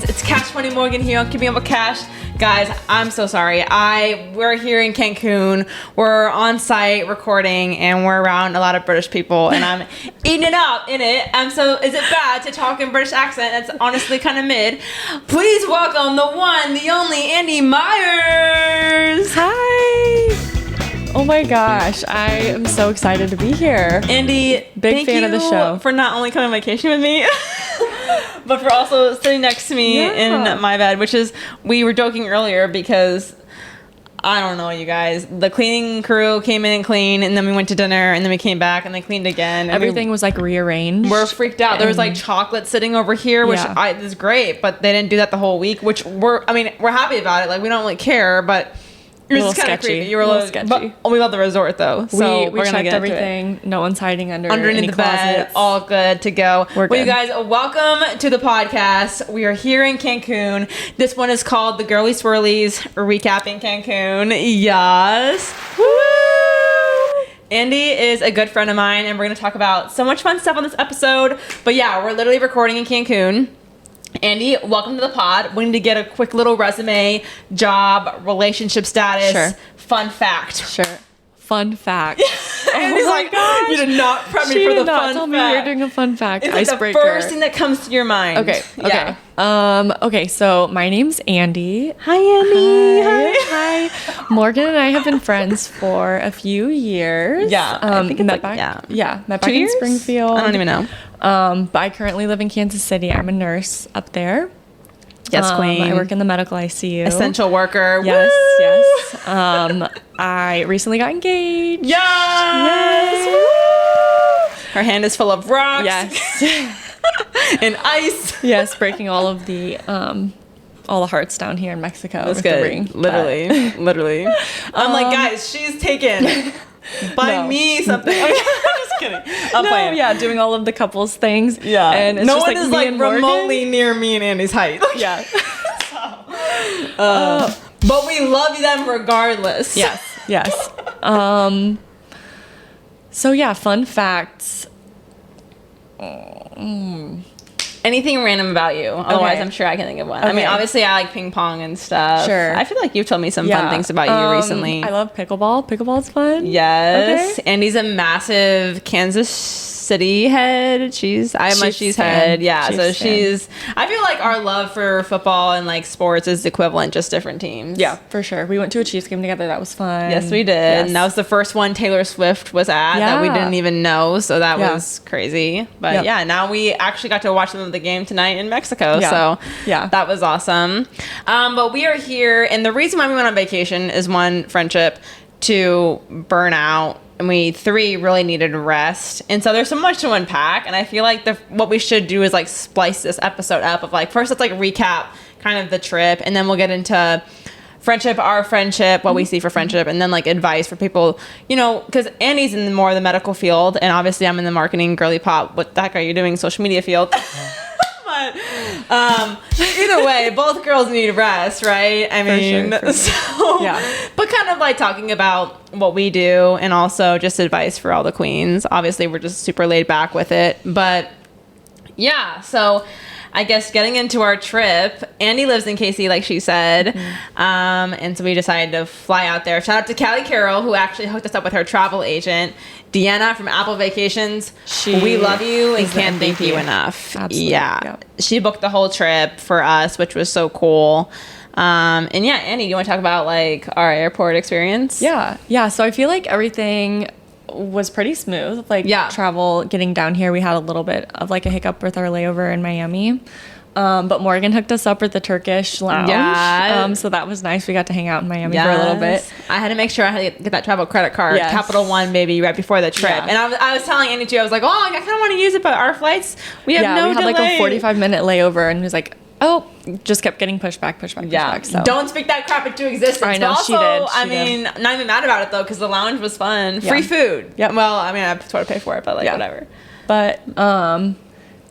Morgans. It's Cash Money Morgan here on Keeping Up with Cash. Guys, I'm so sorry. We're here in Cancun. We're on site recording, and we're around a lot of British people, and I'm eating it up in it. So is it bad to talk in British accent? That's honestly kind of mid. Please welcome the one, the only Andie Myers. Hi. Oh my gosh, I am so excited to be here. Andie, big fan of the show. For not only coming on vacation with me, but for also sitting next to me in my bed, which is, we were joking earlier because, I don't know, you guys, the cleaning crew came in and cleaned, and then we went to dinner, and then we came back and they cleaned again. Everything was like rearranged. We're freaked out. There was like chocolate sitting over here, which is great, but they didn't do that the whole week, which we're happy about it. Like, we don't really care, but it was kind of creepy. You were a little sketchy. But we love the resort though, so we checked everything. No one's hiding underneath the bed. All good to go. We're good. You guys, welcome to the podcast. We are here in Cancun. This one is called the Girly Swirlies Recapping Cancun. Yes. Woo! Andie is a good friend of mine, and we're going to talk about so much fun stuff on this episode. But yeah, we're literally recording in Cancun. Andie, welcome to the pod. We need to get a quick little resume, job, relationship status, fun fact. Sure. Fun fact. Andie's like, gosh. You did not prep me for the fun fact. Tell me you're doing a fun fact. It's like icebreaker. The first thing that comes to your mind. Okay. Yeah. Okay, so my name's Andie. Hi, Andie. Hi. Morgan and I have been friends for a few years. Yeah. I think it's met back in in Springfield. I don't even know. But I currently live in Kansas City. I'm a nurse up there. Yes, queen. I work in the medical ICU. Essential worker. Yes, Woo! yes. I recently got engaged. Yes. Woo! Her hand is full of rocks. Yes. And ice. Yes, breaking all the hearts down here in Mexico. That's with good. The ring. Literally. I'm like, guys, she's taken. Buy me something. I'm just kidding. I'm playing. Yeah, doing all of the couples things. Yeah. And it's no just one is like remotely near me and Andie's height. Yeah. But we love them regardless. Yes. So yeah, fun facts. Anything random about you? Otherwise, I'm sure I can think of one. Okay. I mean, obviously, I like ping pong and stuff. Sure. I feel like you've told me some fun things about you recently. I love pickleball. Pickleball's fun. Yes. Okay. Andie's a massive Kansas City head. She's head. Yeah. I feel like our love for football and like sports is equivalent, just different teams. Yeah, for sure. We went to a Chiefs game together. That was fun. Yes, we did. Yes. And that was the first one Taylor Swift was at that we didn't even know. So that was crazy. But now we actually got to watch the game tonight in Mexico. Yeah. So that was awesome. But we are here, and the reason why we went on vacation is, one, friendship, two, burnout, and we, three, really needed rest. And so there's so much to unpack, and I feel like what we should do is like splice this episode up of like, first let's like recap kind of the trip, and then we'll get into friendship, our friendship, what we see for friendship, and then like advice for people, you know, because Andie's in more of the medical field, and obviously I'm in the marketing girly pop, what the heck are you doing, social media field. But either way, both girls need rest, right? I mean, for sure. But kind of like talking about what we do, and also just advice for all the queens. Obviously, we're just super laid back with it, but yeah, so I guess getting into our trip, Andie lives in KC, like she said, and so we decided to fly out there. Shout out to Callie Carroll, who actually hooked us up with her travel agent, Deanna from Apple Vacations. We love you and can't thank you enough. Absolutely. Yeah. She booked the whole trip for us, which was so cool. And yeah, Andie, do you want to talk about like our airport experience? Yeah. So I feel like everything was pretty smooth. Like travel, getting down here, we had a little bit of like a hiccup with our layover in Miami. But Morgan hooked us up with the Turkish lounge. Yeah. So that was nice. We got to hang out in Miami for a little bit. I had to make sure I had to get that travel credit card, Capital One, baby, right before the trip. Yeah. And I was telling Andie too, I was like, oh, I kind of want to use it, but our flights, we have no delay. We had like a 45-minute layover, and he was like, oh, just kept getting pushed back. So. Don't speak that crap into existence. I know, but also, she did. I mean, not even mad about it though, because the lounge was fun. Free food. Yeah. Well, I mean, I have to pay for it, but like whatever. But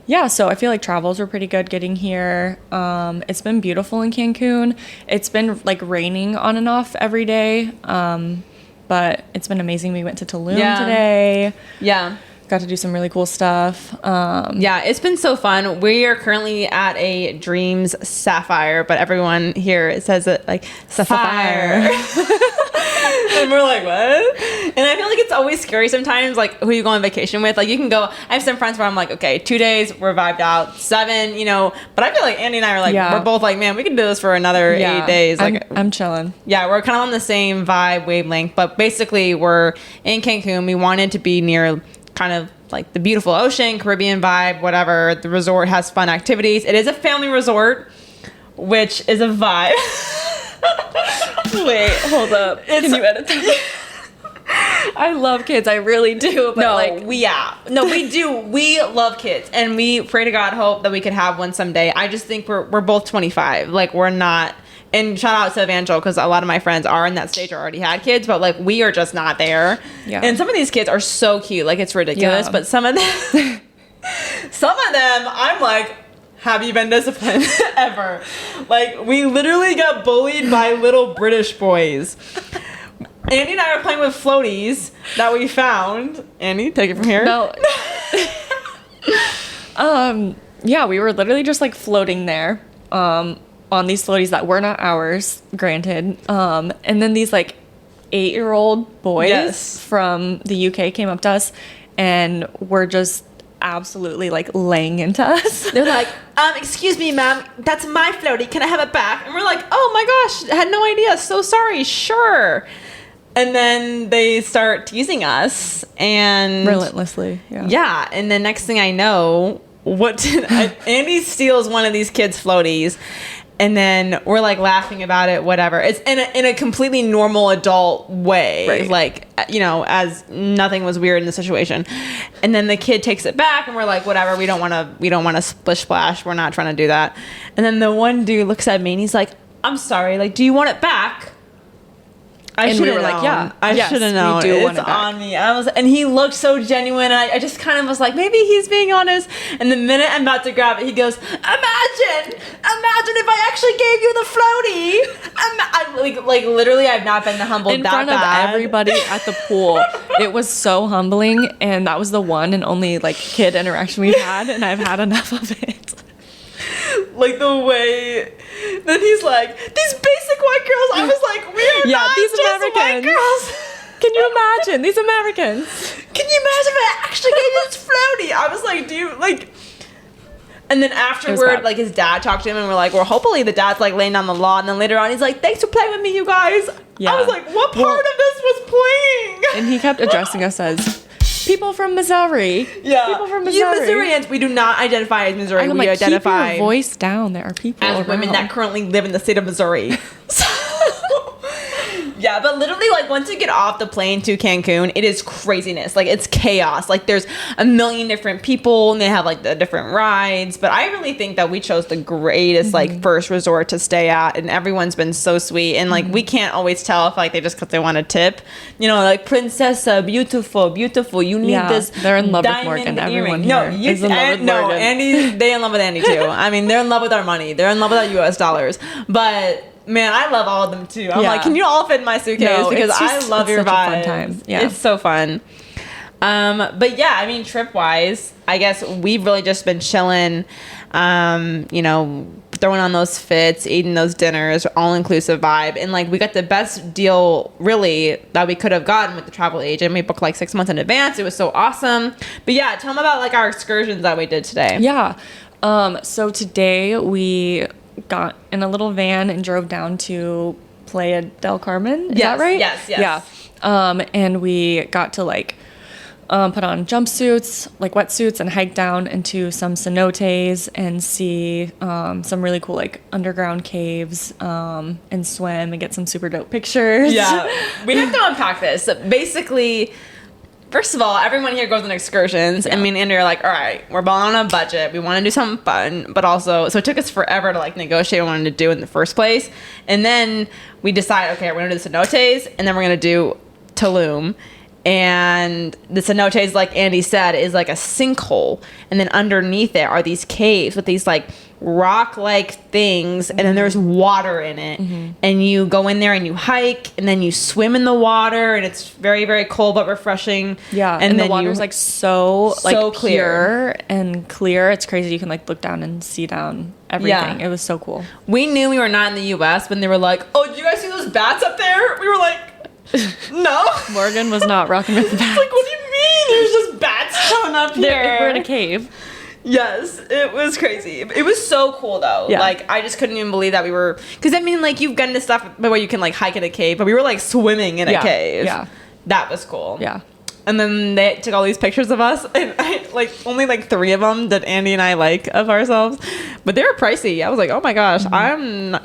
yeah, so I feel like travels were pretty good getting here. It's been beautiful in Cancun. It's been like raining on and off every day. But it's been amazing. We went to Tulum today. Yeah. Got to do some really cool stuff. Yeah, it's been so fun. We are currently at a Dreams Sapphire, but everyone here says it like Sapphire. And we're like, what? And I feel like it's always scary sometimes, like who you go on vacation with. Like you can go, I have some friends where I'm like, okay, 2 days, we're vibed out, 7, you know, but I feel like Andie and I are like, we're both like, man, we can do this for another 8 days. Like I'm chilling. Yeah, we're kind of on the same vibe wavelength, but basically we're in Cancun. We wanted to be near kind of like the beautiful ocean, Caribbean vibe, whatever. The resort has fun activities. It is a family resort, which is a vibe. Wait, hold up. Can you edit that? I love kids. I really do. But we do. We love kids, and we pray to God, hope that we could have one someday. I just think we're both 25. Like we're not. And shout out to Evangel, because a lot of my friends are in that stage or already had kids, but like we are just not there. Yeah. And some of these kids are so cute, like it's ridiculous. Yeah. But some of them, I'm like, have you been disciplined ever? Like we literally got bullied by little British boys. Andie and I are playing with floaties that we found. Andie, take it from here. No. Yeah, we were literally just like floating there. On these floaties that were not ours, granted. And then these like 8-year-old boys from the UK came up to us and were just absolutely like laying into us. They're like, excuse me, ma'am, that's my floaty. Can I have it back? And we're like, oh my gosh, I had no idea. So sorry. Sure. And then they start teasing us and relentlessly. Yeah. And the next thing I know, Andie steals one of these kids' floaties. And then we're like laughing about it, whatever. It's in a completely normal adult way, right. Like, you know, as nothing was weird in the situation. And then the kid takes it back, and we're like, whatever. We don't want to splish splash. We're not trying to do that. And then the one dude looks at me and he's like, "I'm sorry. Like, do you want it back?" I should have known. Like, yeah, I should have known. It's on me. And he looked so genuine. I just kind of was like, maybe he's being honest. And the minute I'm about to grab it, he goes, imagine if I actually gave you the floaty. Like literally, I've not been humbled in front of everybody at the pool. It was so humbling, and that was the one and only like kid interaction we've had, and I've had enough of it. Like the way that he's like, these basic white girls. I was like, we are not these just Americans. White girls. Can you imagine these Americans? Can you imagine if I actually gave you this floaty? I was like, do you like? And then afterward, like his dad talked to him, and we're like, well, hopefully the dad's like laying down the law. And then later on, he's like, thanks for playing with me, you guys. Yeah. I was like, what part of this was playing? And he kept addressing us as people from Missouri. Yeah. People from Missouri. You Missourians, we do not identify as Missouri. We identify. Keep your voice down. There are people as women that currently live in the state of Missouri. Yeah, but literally, like, once you get off the plane to Cancun, it is craziness. Like, it's chaos. Like, there's a million different people, and they have, like, the different rides. But I really think that we chose the greatest, like, first resort to stay at, and everyone's been so sweet. And, like, we can't always tell if, like, they just because they want a tip. You know, like, Princessa, beautiful, beautiful. You need this. They're in love with Morgan. Everyone here is in love with Morgan. No, Andie, they in love with Andie, too. I mean, they're in love with our money. They're in love with our U.S. dollars. But... man, I love all of them too. I'm like, can you all fit in my suitcase? Because I love your vibe. Fun time. Yeah, it's so fun. But yeah, I mean, trip wise, I guess we've really just been chilling. You know, throwing on those fits, eating those dinners, all inclusive vibe, and like we got the best deal really that we could have gotten with the travel agent. We booked like 6 months in advance. It was so awesome. But yeah, tell them about like our excursions that we did today. Yeah. So today we got in a little van and drove down to Playa del Carmen. Is that right? Yes. Yeah. And we got to like put on jumpsuits, like wetsuits, and hike down into some cenotes and see some really cool like underground caves and swim and get some super dope pictures. Yeah. We have to unpack this. Basically, first of all, everyone here goes on excursions, and me and Andie are like, all right, we're balling on a budget. We want to do something fun, but also, so it took us forever to like negotiate what we wanted to do in the first place. And then we decide, okay, we're going to do the cenotes, and then we're going to do Tulum. And the cenote is, like Andie said, is like a sinkhole, and then underneath it are these caves with these like rock-like things, and then there's water in it, and you go in there and you hike, and then you swim in the water, and it's very, very cold but refreshing. Yeah, and the water's like so clear and clear. It's crazy. You can like look down and see down everything. It was so cool. We knew we were not in the U.S. when they were like, "Oh, did you guys see those bats up there?" We were like, no. Morgan was not rocking with the bats. Like, what do you mean? There's just bats showing up here. We're in a cave. Yes, it was crazy. It was so cool though. Yeah. Like, I just couldn't even believe that we were, because I mean, like, you've gotten to stuff where you can like hike in a cave, but we were like swimming in a cave. Yeah, that was cool. Yeah. And then they took all these pictures of us, and I like only like 3 of them that Andie and I like of ourselves, but they were pricey. I was like, oh my gosh,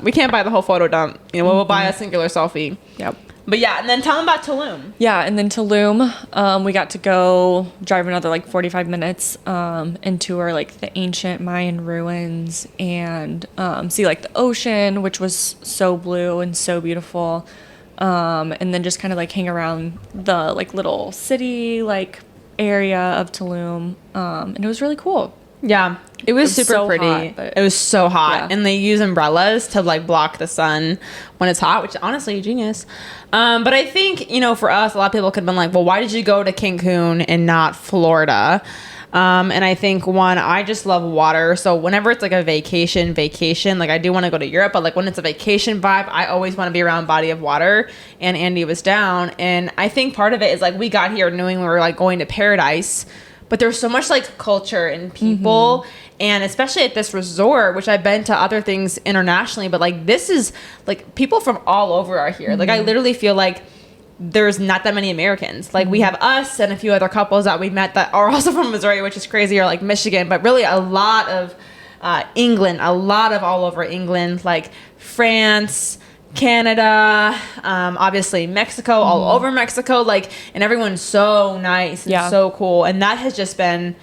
we can't buy the whole photo dump. You know, we'll buy a singular selfie. Yep. But yeah, and then tell them about Tulum. Yeah, and then Tulum, we got to go drive another like 45 minutes and tour like the ancient Mayan ruins and see like the ocean, which was so blue and so beautiful. And then just kind of like hang around the like little city like area of Tulum. And it was really cool. Yeah, it was super so pretty. Hot, it was so hot, and they use umbrellas to like block the sun when it's hot, which honestly, genius. But I think, you know, for us, a lot of people could have been like, well, why did you go to Cancun and not Florida? And I think, one, I just love water. So whenever it's like a vacation, like I do want to go to Europe, but like when it's a vacation vibe, I always want to be around body of water. And Andie was down. And I think part of it is like we got here knowing we were like going to paradise, but there's so much like culture and people. And especially at this resort, which I've been to other things internationally, but like this is like people from all over are here. Like I literally feel like there's not that many Americans. Like we have us and a few other couples that we met that are also from Missouri, which is crazy, or like Michigan, but really a lot of England, a lot of all over England, like France, Canada, obviously Mexico, all over Mexico, like, and everyone's so nice and so cool. And that has just been,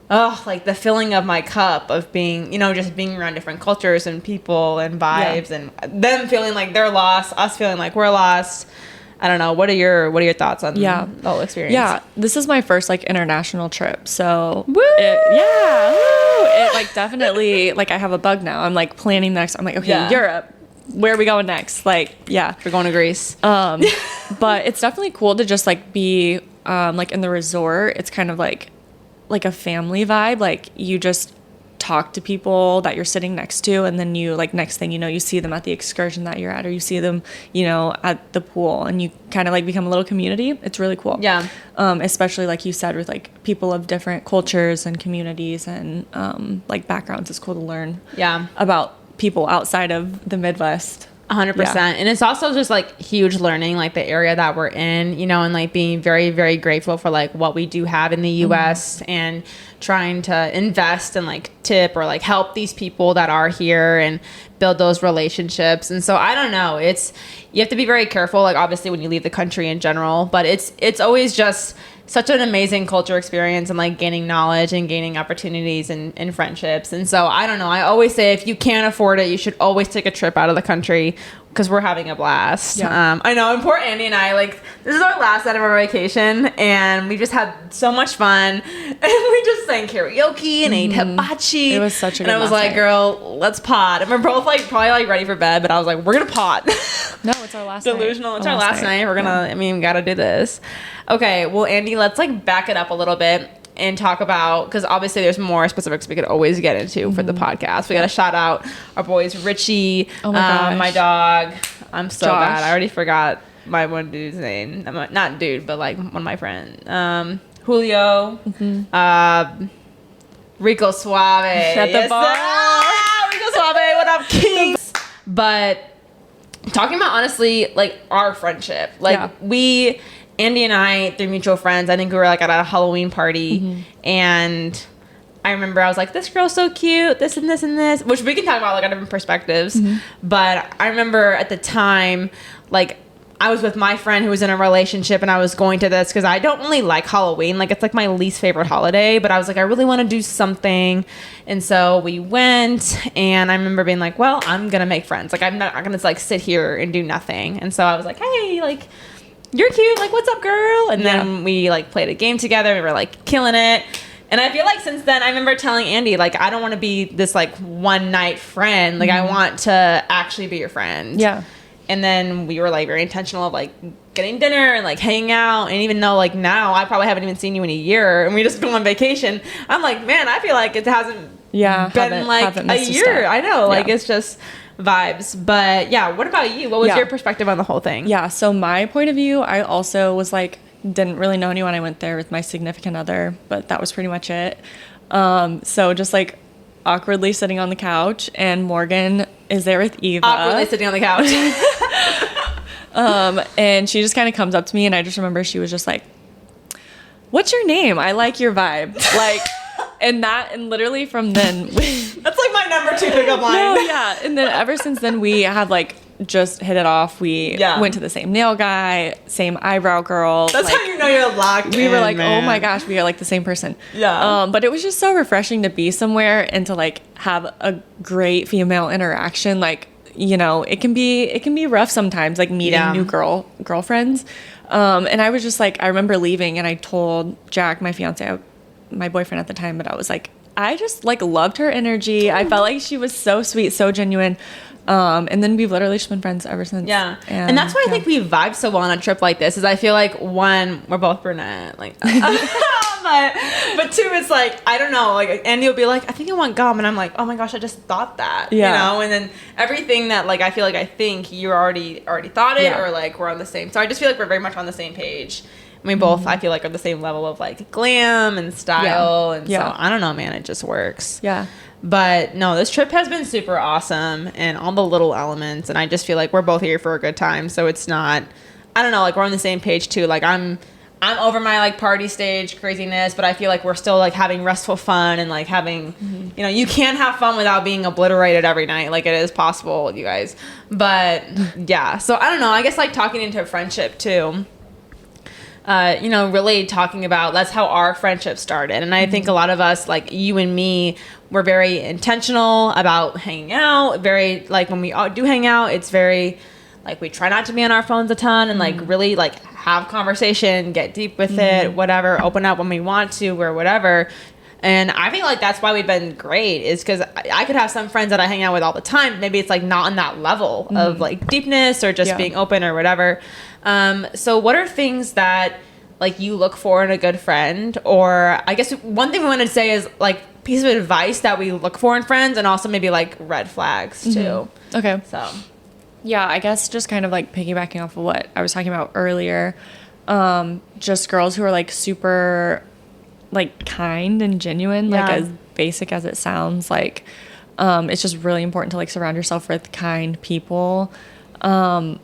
like the filling of my cup of being, you know, just being around different cultures and people and vibes and them feeling like they're lost, us feeling like we're lost. I don't know. What are your thoughts on the whole experience? Yeah, this is my first like international trip, so woo! It like definitely like I have a bug now. I'm like planning next. I'm like, okay, Europe. Where are we going next? Like, we're going to Greece. But it's definitely cool to just like be like in the resort. It's kind of like a family vibe. Like you just talk to people that you're sitting next to, and then you like next thing you know, you see them at the excursion that you're at, or you see them, you know, at the pool, and you kind of like become a little community. It's really cool. Yeah. Especially like you said, with like people of different cultures and communities and like backgrounds. It's cool to learn about people outside of the Midwest. 100%. And it's also just like huge learning, like the area that we're in, you know, and like being very, very grateful for like what we do have in the US and trying to invest and like tip or like help these people that are here and build those relationships. And so I don't know, you have to be very careful, like obviously when you leave the country in general, but it's always just such an amazing culture experience and like gaining knowledge and gaining opportunities and friendships. And so I don't know, I always say if you can't afford it, you should always take a trip out of the country because we're having a blast. I know, and poor Andie and I, like, this is our last night of our vacation and we just had so much fun and we just sang karaoke and ate hibachi. It was such a good And I was like, night. Girl, let's pot. And we're both like probably like ready for bed, but I was like, we're gonna pot. No, it's our last Delusional. night. It's our last night. We're gonna, I mean, we gotta do this. Okay, well, Andie, let's like back it up a little bit and talk about, because obviously there's more specifics we could always get into for the podcast. We got to shout out our boys, Richie, my dog. I'm so bad. I already forgot my one dude's name. Not dude, but like one of my friends. Julio, Rico Suave. At the bar. Rico Suave, what up, Kings? But talking about honestly, like our friendship, like Andie and I, through mutual friends, I think we were like at a Halloween party, and I remember I was like, this girl's so cute, this and this and this, which we can talk about like on different perspectives. But I remember at the time, like I was with my friend who was in a relationship, and I was going to this because I don't really like Halloween. Like it's like my least favorite holiday, but I was like, I really want to do something. And so we went, and I remember being like, well, I'm going to make friends. Like I'm not going to like sit here and do nothing. And so I was like, hey, like, you're cute, like, what's up, girl? And then we like played a game together. We were like killing it. And I feel like since then, I remember telling Andie, like, I don't want to be this like one night friend. Like, I want to actually be your friend. Yeah. And then we were like very intentional of like getting dinner and like hanging out. And even though like now I probably haven't even seen you in a year and we just go on vacation, I'm like, man, I feel like it hasn't been like a year. I know, like it's just vibes. But yeah, what about you? What was your perspective on the whole thing? Yeah, so my point of view, I also was like, didn't really know anyone. I went there with my significant other, but that was pretty much it. So just like awkwardly sitting on the couch, and Morgan is there with Eva. Awkwardly sitting on the couch. And she just kind of comes up to me, and I just remember she was just like, "What's your name? I like your vibe." Like, and literally from then, that's like my number 2 pickup line. No, yeah. And then ever since then, we have like just hit it off. We went to the same nail guy, same eyebrow girl. That's like, how you know you're locked in. We were like, man. Oh my gosh, we are like the same person. Yeah. But it was just so refreshing to be somewhere and to like have a great female interaction. Like, you know, it can be rough sometimes, like meeting new girlfriends. And I was just like, I remember leaving and I told Jack, my fiance, my boyfriend at the time, but I was like, I just like loved her energy. I felt like she was so sweet, so genuine. And then we've literally just been friends ever since. Yeah. And that's why I think we vibe so well on a trip like this, is I feel like, one, we're both brunette, like, but 2, it's like, I don't know, like Andie will be like, I think I want gum. And I'm like, oh my gosh, I just thought that, you know? And then everything that like, I feel like I think you already thought it, or like we're on the same. So I just feel like we're very much on the same page. We both, I feel like, are the same level of like glam and style. And so I don't know, man, it just works. Yeah. But no, this trip has been super awesome, and all the little elements. And I just feel like we're both here for a good time. So it's not, I don't know, like we're on the same page too. Like I'm over my like party stage craziness, but I feel like we're still like having restful fun and like having, you know, you can't have fun without being obliterated every night. Like it is possible, you guys. But yeah, so I don't know. I guess like talking into a friendship too. You know, really talking about, that's how our friendship started. And I think a lot of us, like you and me, we're very intentional about hanging out. Very, like when we do hang out, it's very, like we try not to be on our phones a ton and like really like have conversation, get deep with it, whatever, open up when we want to or whatever. And I feel like that's why we've been great, is because I could have some friends that I hang out with all the time. Maybe it's like not on that level of like deepness or just being open or whatever. So what are things that like you look for in a good friend? Or I guess one thing we wanted to say is like piece of advice that we look for in friends, and also maybe like red flags too. Okay. So yeah, I guess just kind of like piggybacking off of what I was talking about earlier, just girls who are like super like kind and genuine, like as basic as it sounds, like it's just really important to like surround yourself with kind people, and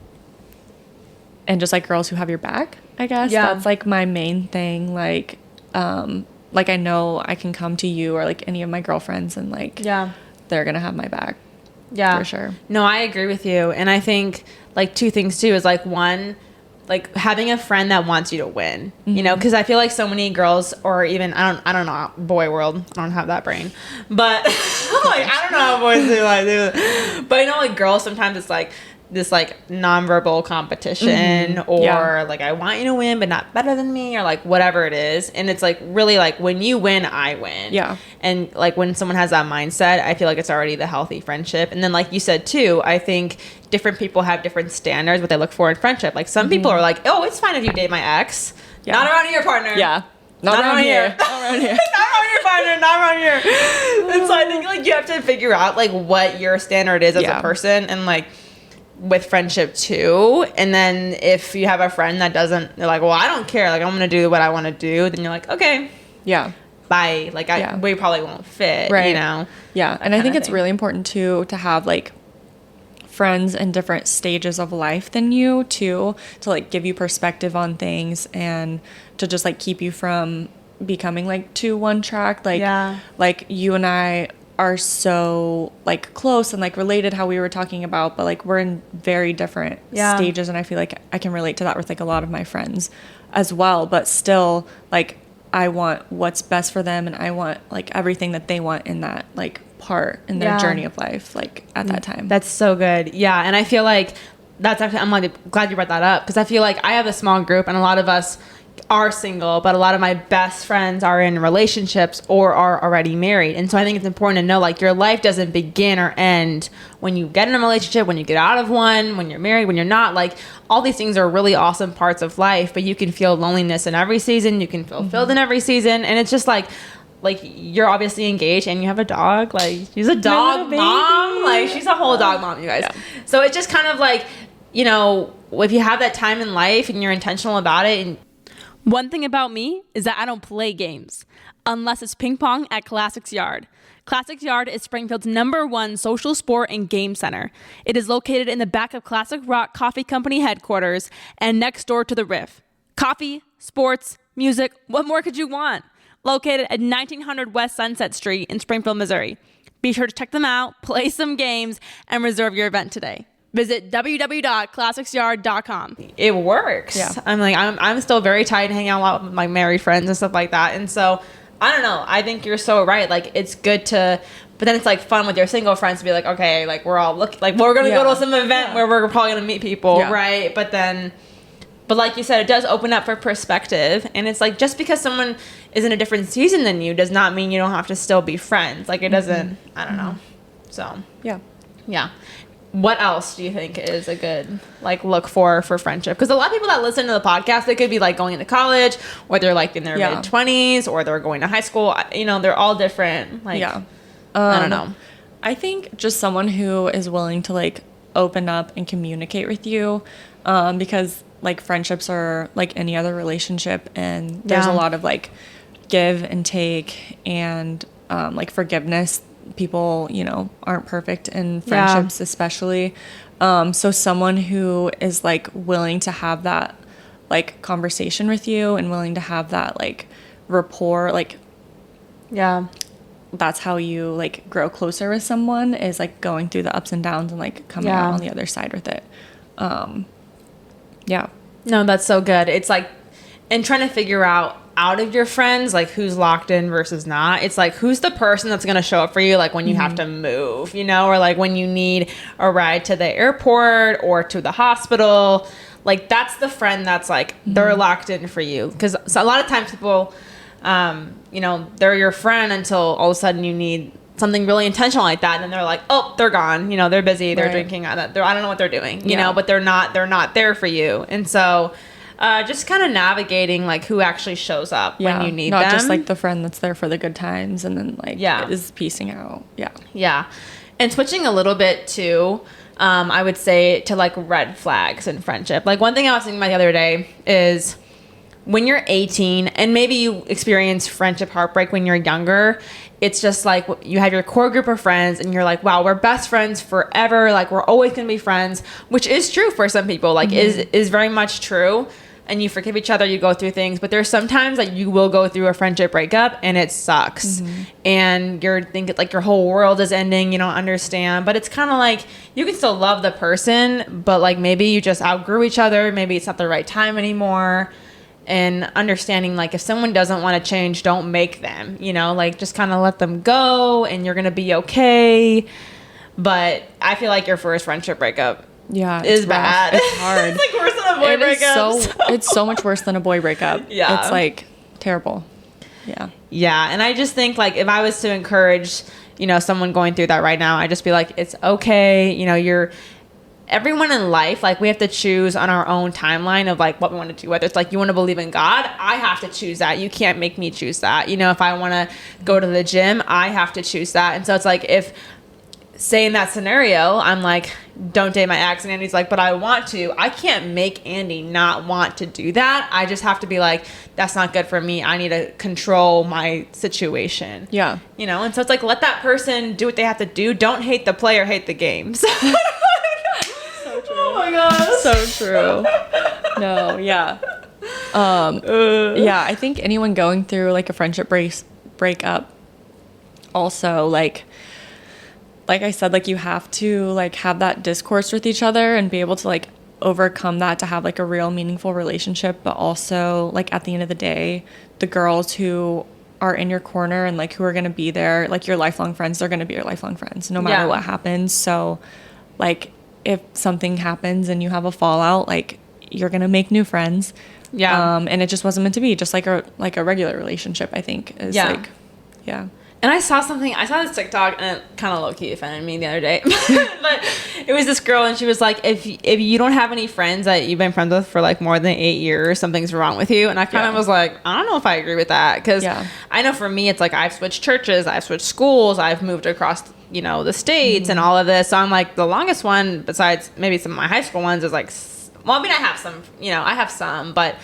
just like girls who have your back, I guess. That's like my main thing. Like I know I can come to you or like any of my girlfriends and like they're gonna have my back. Yeah, for sure. No, I agree with you. And I think like 2 things too is like, one, like having a friend that wants you to win, you know, because I feel like so many girls, or even I don't know, boy world, I don't have that brain, but like I don't know how boys do it. But I know like girls, sometimes it's like this like nonverbal competition, or like I want you to win but not better than me, or like whatever it is. And it's like really like when you win, I win. Yeah. And like when someone has that mindset, I feel like it's already the healthy friendship. And then like you said too, I think different people have different standards what they look for in friendship. Like some people are like, oh, it's fine if you date my ex, not around your partner. Not around here. Not around here. Not around your partner. Not around here. And so I think like you have to figure out like what your standard is as a person, and like with friendship too. And then if you have a friend that doesn't, they're like, well, I don't care, like I'm gonna do what I want to do, then you're like, okay, bye. Like we probably won't fit, you know. And I think it's really important too to have like friends in different stages of life than you too, to like give you perspective on things and to just like keep you from becoming like too one track. Like you and I are so like close and like related, how we were talking about, but like we're in very different stages, and I feel like I can relate to that with like a lot of my friends as well. But still, like I want what's best for them, and I want like everything that they want in that like part in their journey of life, like at that time. That's so good. Yeah. And I feel like that's actually, I'm like glad you brought that up, because I feel like I have a small group and a lot of us are single, but a lot of my best friends are in relationships or are already married. And so I think it's important to know, like, your life doesn't begin or end when you get in a relationship, when you get out of one, when you're married, when you're not. Like, all these things are really awesome parts of life, but you can feel loneliness in every season. You can feel filled in every season. And it's just like you're obviously engaged and you have a dog. Like, she's a dog mom. Like, she's a whole dog mom, you guys. Yeah. So it's just kind of like, you know, if you have that time in life and you're intentional about it. And one thing about me is that I don't play games unless it's ping pong at Classics Yard. Classics Yard is Springfield's #1 social sport and game center. It is located in the back of Classic Rock Coffee Company headquarters and next door to the Riff. Coffee, sports, music, what more could you want? Located at 1900 West Sunset Street in Springfield, Missouri. Be sure to check them out, play some games, and reserve your event today. Visit www.classicsyard.com. It works. Yeah. I'm still very tight and hang out a lot with my married friends and stuff like that. And so, I don't know. I think you're so right. Like, it's good to, but then it's like fun with your single friends to be like, okay, like, we're all looking, like, we're going to go to some event where we're probably going to meet people, right? But like you said, it does open up for perspective. And it's like, just because someone is in a different season than you does not mean you don't have to still be friends. Like, it doesn't, I don't know. So, yeah. What else do you think is a good, like, look for friendship? Because a lot of people that listen to the podcast, they could be, like, going into college, or they're, like, in their mid-20s, or they're going to high school. You know, they're all different. Like, I don't know. I think just someone who is willing to, like, open up and communicate with you, because, like, friendships are like any other relationship, and there's a lot of, like, give and take and, like, forgiveness. People, you know, aren't perfect in friendships, especially. So someone who is, like, willing to have that, like, conversation with you and willing to have that, like, rapport, like, that's how you, like, grow closer with someone, is, like, going through the ups and downs and, like, coming out on the other side with it. No, that's so good. It's like, and trying to figure out of your friends, like, who's locked in versus not. It's like, who's the person that's going to show up for you, like, when you have to move, you know, or, like, when you need a ride to the airport or to the hospital. Like, that's the friend that's, like, they're locked in for you. Because a lot of times people, you know, they're your friend until all of a sudden you need something really intentional like that, and then they're like, oh, they're gone, you know, they're busy, they're drinking, I don't know what they're doing, you know, but they're not there for you. And so just kind of navigating, like, who actually shows up when you need them. Not just, like, the friend that's there for the good times and then, like, is piecing out. And switching a little bit too, I would say, to, like, red flags in friendship. Like, one thing I was thinking about the other day is, when you're 18 and maybe you experience friendship heartbreak when you're younger, it's just like, you have your core group of friends and you're like, wow, we're best friends forever. Like, we're always going to be friends, which is true for some people, like, is very much true. And you forgive each other, you go through things, but there's sometimes that you will go through a friendship breakup and it sucks. And you're thinking, like, your whole world is ending, you don't understand, but it's kind of like, you can still love the person, but, like, maybe you just outgrew each other. Maybe it's not the right time anymore. And understanding, like, if someone doesn't want to change, don't make them, you know, like, just kind of let them go and you're going to be okay. But I feel like your first friendship breakup is bad. It's hard. It's, like, worse than a boy breakup. It's so much worse than a boy breakup. It's, like, terrible. And I just think, like, if I was to encourage, you know, someone going through that right now, I'd just be like, it's okay. You know, everyone in life, like, we have to choose on our own timeline of, like, what we want to do. Whether it's, like, you want to believe in God, I have to choose that. You can't make me choose that. You know, if I want to go to the gym, I have to choose that. And so it's like, if, say in that scenario, I'm like, don't date my ex, and Andie's like, but I want to. I can't make Andie not want to do that. I just have to be like, that's not good for me. I need to control my situation. You know, and so it's like, let that person do what they have to do. Don't hate the player, hate the game. So true. Oh my gosh. So true. No, I think anyone going through, like, a friendship breakup also, like I said, like, you have to, like, have that discourse with each other and be able to, like, overcome that to have, like, a real meaningful relationship. But also, like, at the end of the day, the girls who are in your corner and, like, who are going to be there, like, your lifelong friends, they're going to be your lifelong friends no matter what happens. So, like, if something happens and you have a fallout, like you're going to make new friends. Yeah. And it just wasn't meant to be, just like a regular relationship, I think is like, yeah. And I saw this TikTok, and it kind of low-key offended me the other day. But it was this girl, and she was like, if you don't have any friends that you've been friends with for like more than 8 years, something's wrong with you. And I kind of was like, I don't know if I agree with that. Because I know for me, it's like I've switched churches, I've switched schools, I've moved across, the states and all of this. So I'm like, the longest one, besides maybe some of my high school ones, is like, well, I mean, I have some, but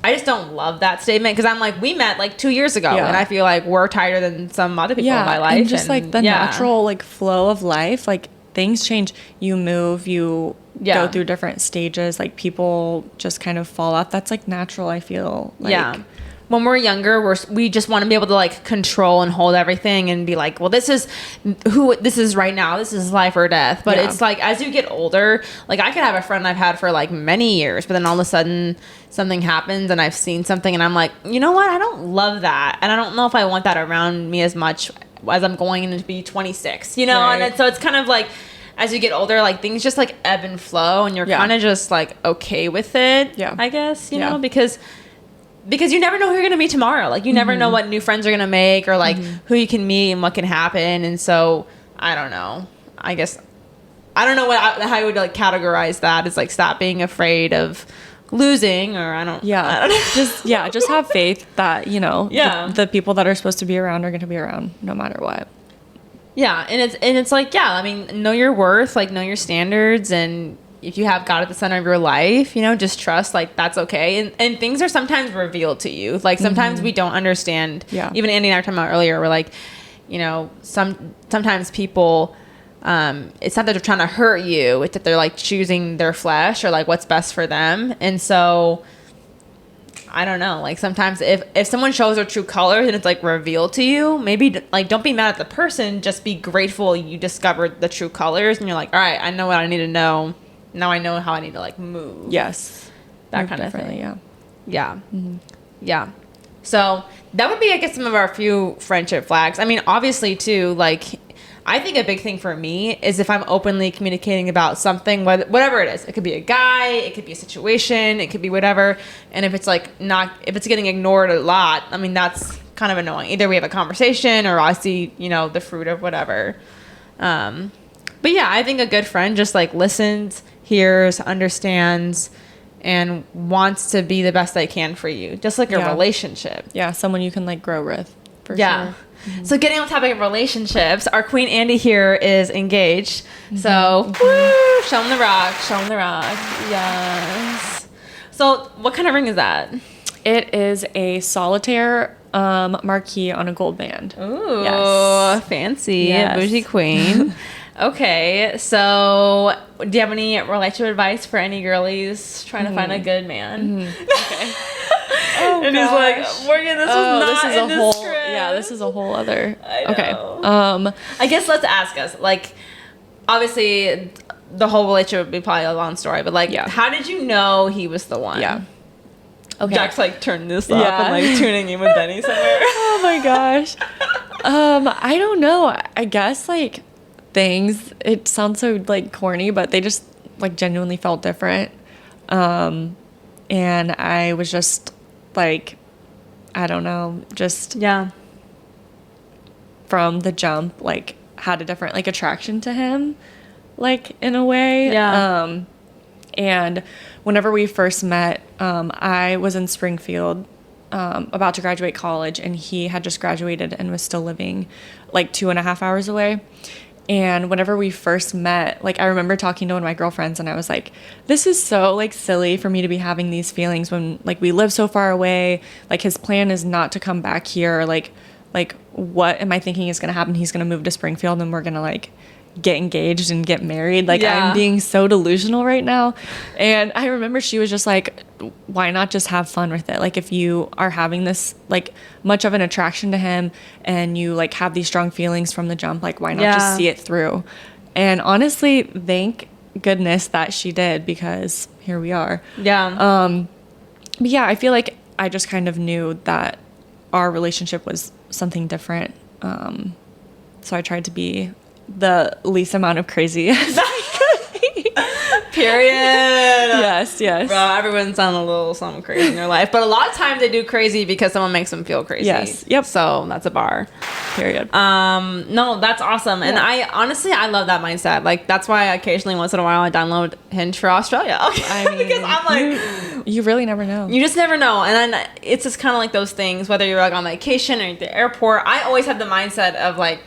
I just don't love that statement because I'm like, we met like 2 years ago and I feel like we're tighter than some other people in my life. And just like the natural like flow of life, like things change. You move, you go through different stages, like people just kind of fall off. That's like natural, I feel like. When we're younger, we just want to be able to like control and hold everything and be like, well, this is right now. This is life or death. But it's like as you get older, like I could have a friend I've had for like many years, but then all of a sudden something happens and I've seen something and I'm like, you know what? I don't love that. And I don't know if I want that around me as much as I'm going to be 26, Right. And so it's kind of like, as you get older, like things just like ebb and flow and you're kind of just like okay with it, I guess, you know, because you never know who you're going to meet tomorrow. Like, you never know what new friends are going to make or, like, who you can meet and what can happen. And so, I don't know. I guess, I don't know how I would, like, categorize that as, like, stop being afraid of losing or I don't know. Just have faith that, the people that are supposed to be around are going to be around no matter what. Yeah. And it's like, I mean, know your worth, like, know your standards and if you have God at the center of your life, just trust, like, that's okay. And things are sometimes revealed to you. Like, sometimes we don't understand. Yeah. Even Andie and I were talking about earlier, we're like, sometimes people, it's not that they're trying to hurt you. It's that they're, like, choosing their flesh or, like, what's best for them. And so, I don't know. Like, sometimes if someone shows their true colors and it's, like, revealed to you, maybe, like, don't be mad at the person. Just be grateful you discovered the true colors. And you're like, all right, I know what I need to know. Now I know how I need to, like, move. Yes. That kind of thing. Yeah. Yeah. Mm-hmm. Yeah. So that would be, I guess, some of our few friendship flags. I mean, obviously, too, like, I think a big thing for me is if I'm openly communicating about something, whatever it is. It could be a guy. It could be a situation. It could be whatever. And if it's, like, if it's getting ignored a lot, I mean, that's kind of annoying. Either we have a conversation or I see, the fruit of whatever. But, yeah, I think a good friend just, like, listens, hears, understands, and wants to be the best they can for you. Just like a relationship. Yeah, someone you can like grow with. For sure. Mm-hmm. So getting on the topic of relationships, our queen Andie here is engaged. Mm-hmm. So woo, show them the rock. Show them the rock. Yes. So what kind of ring is that? It is a solitaire marquee on a gold band. Ooh, yes. Fancy. Yes. Bougie queen. Okay, so do you have any relationship advice for any girlies trying to find a good man? Mm-hmm. Okay. And he's like, Morgan, this is a whole other. I know. Okay. I guess let's ask us, like, obviously the whole relationship would be probably a long story, but like, how did you know he was the one? Yeah. Okay. Jack's like turning this up and like tuning in with Benny somewhere. Oh my gosh. I don't know. I guess like things, it sounds so like corny, but they just like genuinely felt different. And I was just like, I don't know, just from the jump, like had a different like attraction to him, like in a way. Yeah. And whenever we first met, I was in Springfield, about to graduate college, and he had just graduated and was still living like 2.5 hours away. And whenever we first met, like, I remember talking to one of my girlfriends and I was like, this is so like silly for me to be having these feelings when like we live so far away. Like his plan is not to come back here. Like what am I thinking is going to happen? He's going to move to Springfield and we're going to like get engaged and get married. Like I'm being so delusional right now. And I remember she was just like, why not just have fun with it? Like if you are having this like much of an attraction to him and you like have these strong feelings from the jump, like why not just see it through? And honestly, thank goodness that she did, because here we are. But yeah, I feel like I just kind of knew that our relationship was something different. So I tried to be the least amount of crazy as I could be. Period. Yes. Bro, everyone's done a little something crazy in their life, but a lot of times they do crazy because someone makes them feel crazy. Yes. Yep. So that's a bar. Period. No, that's awesome. And I honestly, I love that mindset. Like, that's why occasionally once in a while I download Hinge for Australia. I mean, because I'm like, you really never know. You just never know. And then it's just kind of like those things, whether you're like on vacation or at the airport, I always have the mindset of like,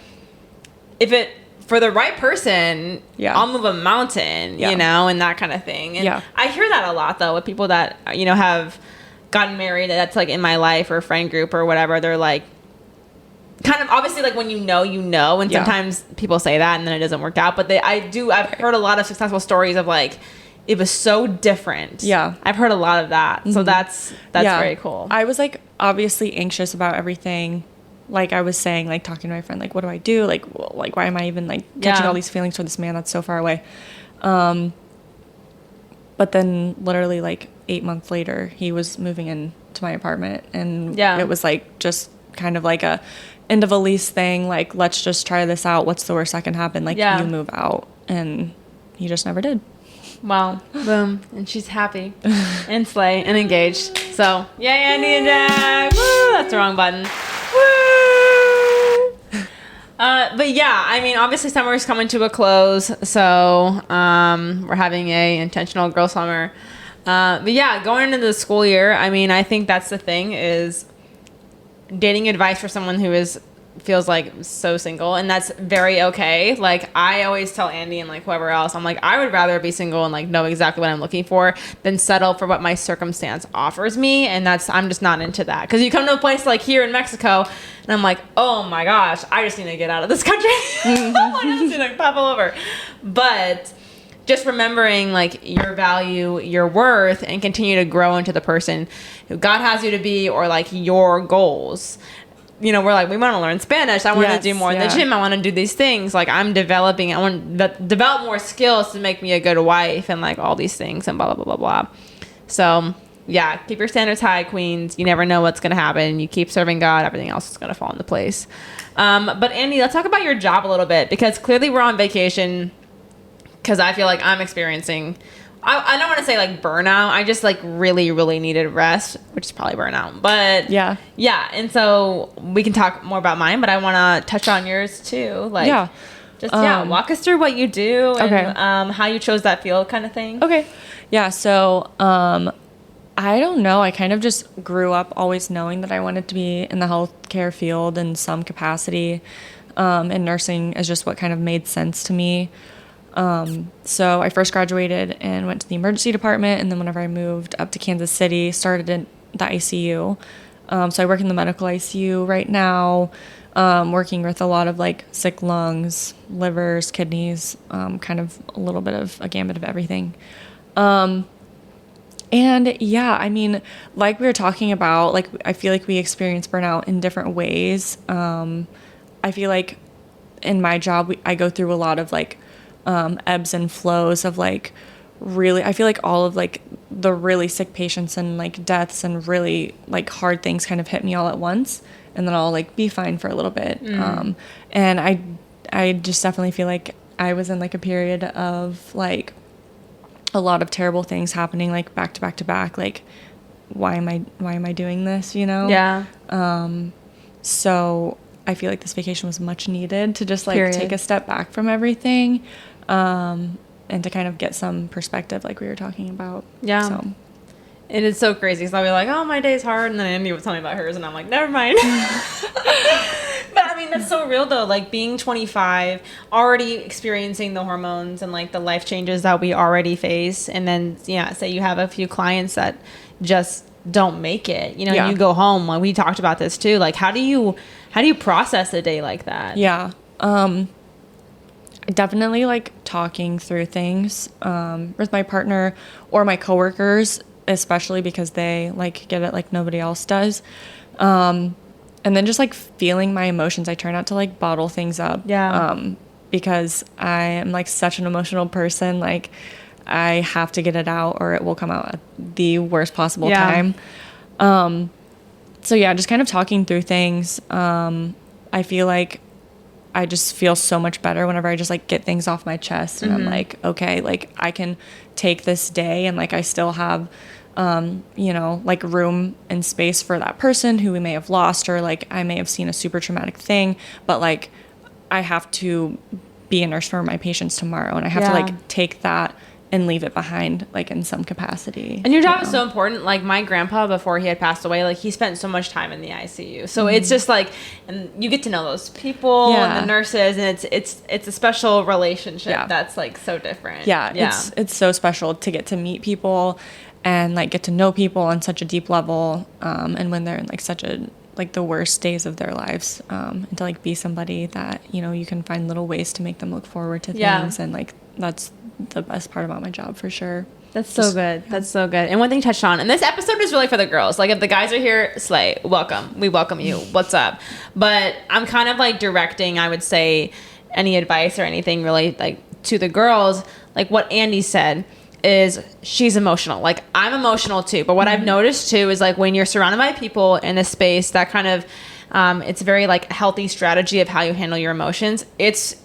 if it, for the right person, I'll move a mountain, you know, and that kind of thing. And I hear that a lot though with people that, you know, have gotten married that's like in my life or friend group or whatever. They're like, kind of obviously like when you know, and sometimes people say that and then it doesn't work out. But I've heard a lot of successful stories of like, it was so different. Yeah. I've heard a lot of that. So that's very cool. I was like obviously anxious about everything. Like I was saying, like talking to my friend, like, what do I do? Like why am I even like catching all these feelings for this man that's so far away? But then literally like 8 months later, he was moving into my apartment and it was like just kind of like a end of a lease thing. Like, let's just try this out. What's the worst that can happen? Like you move out, and he just never did. Wow. Boom. And she's happy and slay and engaged. So yay, Andie and Jack. Woo! That's the wrong button. Woo! But yeah, I mean, obviously summer's coming to a close, so we're having a intentional girl summer. But yeah, going into the school year, I mean, I think that's the thing is dating advice for someone who feels like so single, and that's very okay. Like I always tell Andie and like whoever else, I'm like, I would rather be single and like know exactly what I'm looking for than settle for what my circumstance offers me. And I'm just not into that, because you come to a place like here in Mexico and I'm like, oh my gosh, I just need to get out of this country. Like, I just need to pop all over. But just remembering like your value, your worth, and continue to grow into the person who God has you to be, or like your goals. You know, we're like, we want to learn Spanish. I want to do more in the gym. I want to do these things. Like I'm developing, I want to develop more skills to make me a good wife and like all these things and blah, blah, blah, blah, blah. So yeah, keep your standards high, queens. You never know what's going to happen. You keep serving God. Everything else is going to fall into place. But Andie, let's talk about your job a little bit, because clearly we're on vacation. Because I feel like I'm experiencing, I don't want to say like burnout. I just like really, really needed rest, which is probably burnout. But yeah. And so we can talk more about mine, but I want to touch on yours too. Like, walk us through what you do and how you chose that field kind of thing. Okay. Yeah. So I don't know. I kind of just grew up always knowing that I wanted to be in the healthcare field in some capacity. And nursing is just what kind of made sense to me. So I first graduated and went to the emergency department, and then whenever I moved up to Kansas City, started in the ICU. So I work in the medical ICU right now, working with a lot of like sick lungs, livers, kidneys, kind of a little bit of a gambit of everything. And yeah, I mean, like we were talking about, like, I feel like we experience burnout in different ways. I feel like in my job, I go through a lot of like, ebbs and flows of like really, I feel like all of like the really sick patients and like deaths and really like hard things kind of hit me all at once, and then I'll like be fine for a little bit. And I just definitely feel like I was in like a period of like a lot of terrible things happening like back to back to back. Like, why am I doing this, you know? Yeah. So I feel like this vacation was much needed to just like take a step back from everything. And to kind of get some perspective like we were talking about. Yeah. So it is so crazy, because I'll be like, oh, my day's hard, and then Andie was telling me about hers, and I'm like, never mind. But I mean, that's so real though, like being 25, already experiencing the hormones and like the life changes that we already face, and then say you have a few clients that just don't make it, you know, you go home. Like we talked about this too, like how do you process a day like that? Definitely like talking through things with my partner or my coworkers, especially because they like get it like nobody else does. And then just like feeling my emotions. I try not to like bottle things up. Because I am like such an emotional person. Like I have to get it out or it will come out at the worst possible time. So yeah, just kind of talking through things. I feel like I just feel so much better whenever I just like get things off my chest and I'm like, okay, like I can take this day and like I still have, you know, like room and space for that person who we may have lost, or like I may have seen a super traumatic thing, but like I have to be a nurse for my patients tomorrow, and I have to like take that and leave it behind, like in some capacity. And your job is so important. Like my grandpa, before he had passed away, like he spent so much time in the ICU. So it's just like, and you get to know those people and the nurses, and it's a special relationship that's like so different. It's so special to get to meet people and like get to know people on such a deep level, and when they're in like such a like the worst days of their lives, and to like be somebody that, you know, you can find little ways to make them look forward to things, and like that's the best part about my job for sure. That's so good. That's so good. And one thing you touched on, and this episode is really for the girls. Like if the guys are here, slay, welcome. We welcome you. What's up? But I'm kind of like directing, I would say, any advice or anything really like to the girls. Like what Andie said is she's emotional. Like I'm emotional too. But what I've noticed too is like when you're surrounded by people in a space that kind of, it's very like healthy strategy of how you handle your emotions. It's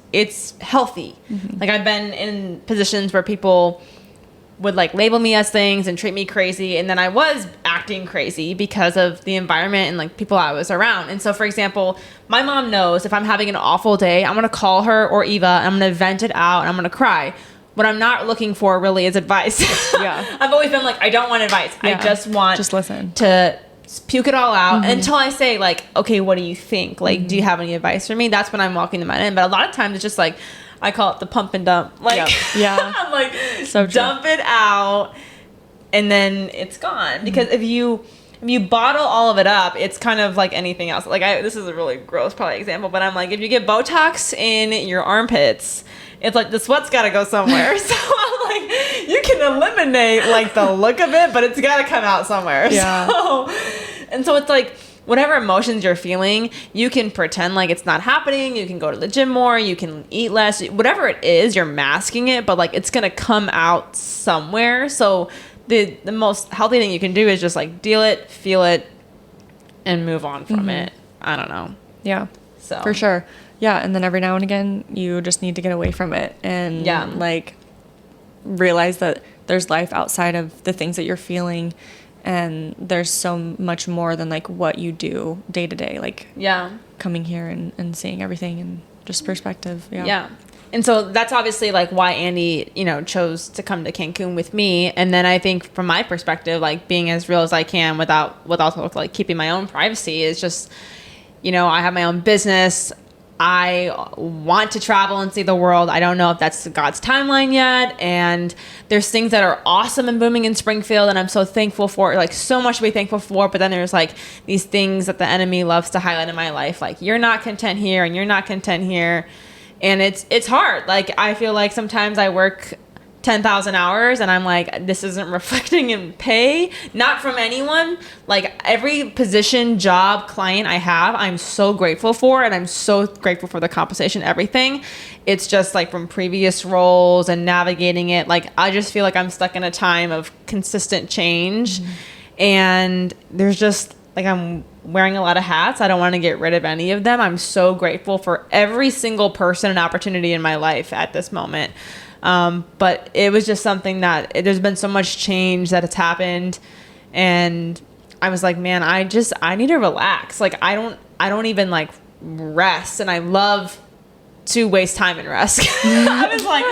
healthy. Like I've been in positions where people would like label me as things and treat me crazy, and then I was acting crazy because of the environment and like people I was around. And so for example, my mom knows if I'm having an awful day, I'm gonna call her or Eva and I'm gonna vent it out and I'm gonna cry. What I'm not looking for really is advice. I've always been like, I don't want advice. I just want listen to puke it all out until I say like, okay, what do you think? Like, do you have any advice for me? That's when I'm walking them in. But a lot of times it's just like, I call it the pump and dump. Like, I'm like, so dump it out and then it's gone. Because if you bottle all of it up, it's kind of like anything else. Like this is a really gross probably example, but I'm like, if you get Botox in your armpits, it's like the sweat's got to go somewhere. So I'm like, you can eliminate like the look of it, but it's got to come out somewhere. So it's like whatever emotions you're feeling, you can pretend like it's not happening. You can go to the gym more. You can eat less. Whatever it is, you're masking it, but like it's going to come out somewhere. So the most healthy thing you can do is just like deal it, feel it, and move on from it. I don't know. Yeah. So for sure. Yeah, and then every now and again, you just need to get away from it and like realize that there's life outside of the things that you're feeling, and there's so much more than like what you do day to day, like coming here and seeing everything and just perspective. And so that's obviously like why Andie, you know, chose to come to Cancun with me. And then I think from my perspective, like being as real as I can without also like keeping my own privacy is just, you know, I have my own business. I want to travel and see the world. I don't know if that's God's timeline yet. And there's things that are awesome and booming in Springfield, and I'm so thankful for, like so much to be thankful for. But then there's like these things that the enemy loves to highlight in my life. Like you're not content here and you're not content here. And it's hard. Like I feel like sometimes I work 10,000 hours and I'm like, this isn't reflecting in pay, not from anyone. Like every position, job, client I have, I'm so grateful for, and I'm so grateful for the compensation, everything. It's just like from previous roles and navigating it. Like I just feel like I'm stuck in a time of consistent change, and there's just like, I'm wearing a lot of hats. I don't want to get rid of any of them. I'm so grateful for every single person and opportunity in my life at this moment. But it was just something that there's been so much change that has happened, and I was like, man, I need to relax. Like I don't even like rest, and I love to waste time and rest. I was like,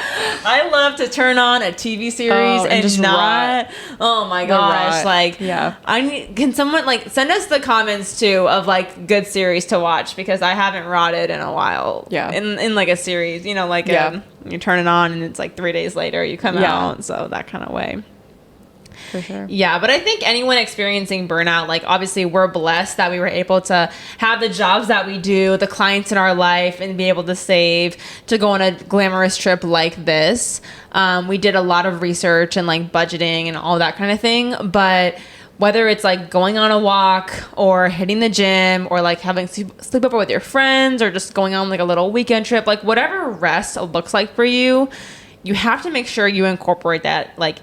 I love to turn on a TV series and just not rot. Oh my gosh. Like can someone like send us the comments too of like good series to watch, because I haven't rotted in a while. In like a series, you know, like you turn it on and it's like 3 days later you come out. So that kind of way. For sure. Yeah, but I think anyone experiencing burnout, like obviously we're blessed that we were able to have the jobs that we do, the clients in our life, and be able to save to go on a glamorous trip like this. We did a lot of research and like budgeting and all that kind of thing. But whether it's like going on a walk or hitting the gym or like having sleepover with your friends or just going on like a little weekend trip, like whatever rest looks like for you, you have to make sure you incorporate that like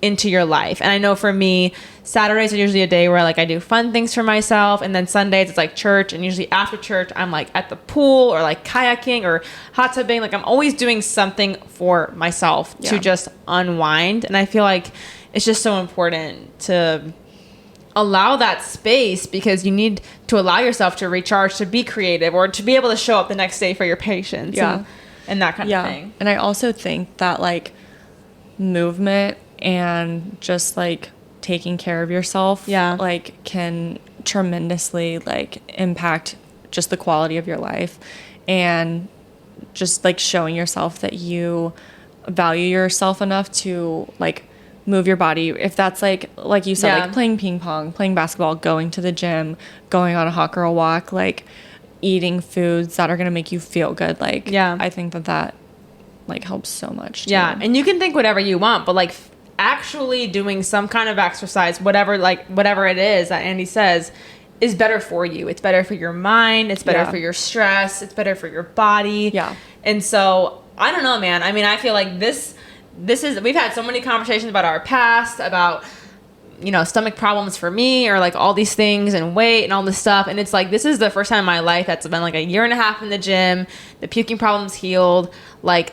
into your life. And I know for me, Saturdays are usually a day where like I do fun things for myself, and then Sundays it's like church, and usually after church I'm like at the pool or like kayaking or hot tubbing. Like I'm always doing something for myself to just unwind. And I feel like it's just so important to allow that space, because you need to allow yourself to recharge, to be creative, or to be able to show up the next day for your patients and that kind of thing. And I also think that like movement and just like taking care of yourself like can tremendously like impact just the quality of your life, and just like showing yourself that you value yourself enough to like move your body. If that's like you said, like playing ping pong, playing basketball, going to the gym, going on a hot girl walk, like eating foods that are going to make you feel good. Like, I think that like helps so much too. Yeah. And you can think whatever you want, but like actually doing some kind of exercise, whatever it is that Andie says, is better for you. It's better for your mind. It's better for your stress. It's better for your body. Yeah. And so I don't know, man. I mean, I feel like this is, we've had so many conversations about our past, about, you know, stomach problems for me, or like all these things and weight and all this stuff. And it's like, this is the first time in my life that's been like a year and a half in the gym. The puking problem's healed. Like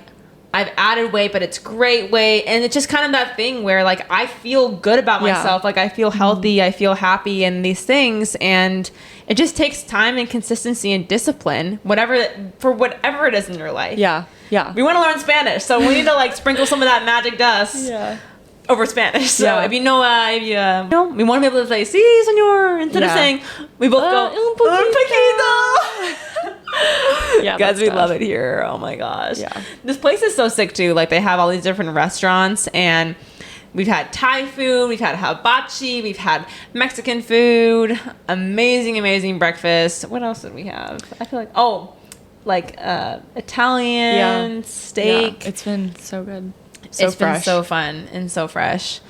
I've added weight, but it's great weight. And it's just kind of that thing where like, I feel good about myself. Like I feel healthy. I feel happy and these things. And it just takes time and consistency and discipline, whatever it is in your life. Yeah. Yeah. We want to learn Spanish, so we need to like sprinkle some of that magic dust over Spanish. So if you know, we want to be able to say "sí, señor" instead of saying, we both go "un poquito." Guys, we love it here. Oh my gosh. Yeah. This place is so sick too. Like they have all these different restaurants, and we've had Thai food, we've had hibachi, we've had Mexican food, amazing breakfast. What else did we have? I feel like Italian steak. Yeah, it's been so good. It's been so fun and so fresh.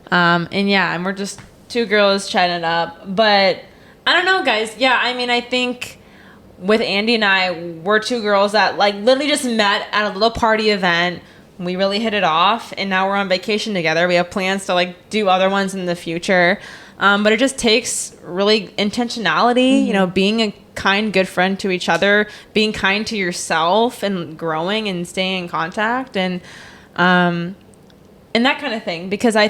And we're just two girls chatting it up. But I don't know, guys. Yeah, I mean, I think with Andie and I, we're two girls that like literally just met at a little party event. We really hit it off, and now we're on vacation together. We have plans to like do other ones in the future. But it just takes really intentionality, you know, being a kind, good friend to each other, being kind to yourself, and growing and staying in contact, and that kind of thing. Because I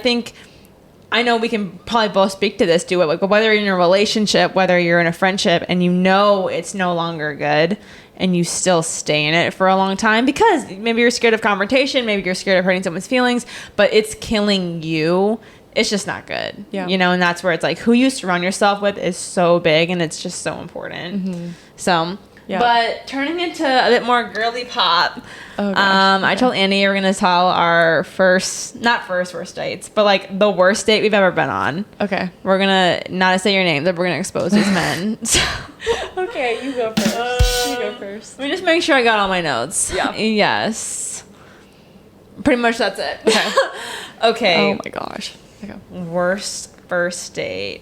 know we can probably both speak to this, do it, like whether you're in a relationship, whether you're in a friendship, and you know it's no longer good, and you still stay in it for a long time because maybe you're scared of confrontation, maybe you're scared of hurting someone's feelings, but it's killing you. It's just not good. Yeah. You know, and that's where it's like who you surround yourself with is so big, and it's just so important. So, but turning into a bit more girly pop, I told Andie we're going to tell our not first dates, but like the worst date we've ever been on. Okay. We're going to not say your name, but we're going to expose these men. Okay, you go first. Let me just make sure I got all my notes. Yeah. Yes. Pretty much that's it. Okay. Okay. Oh my gosh. Okay. Worst first date.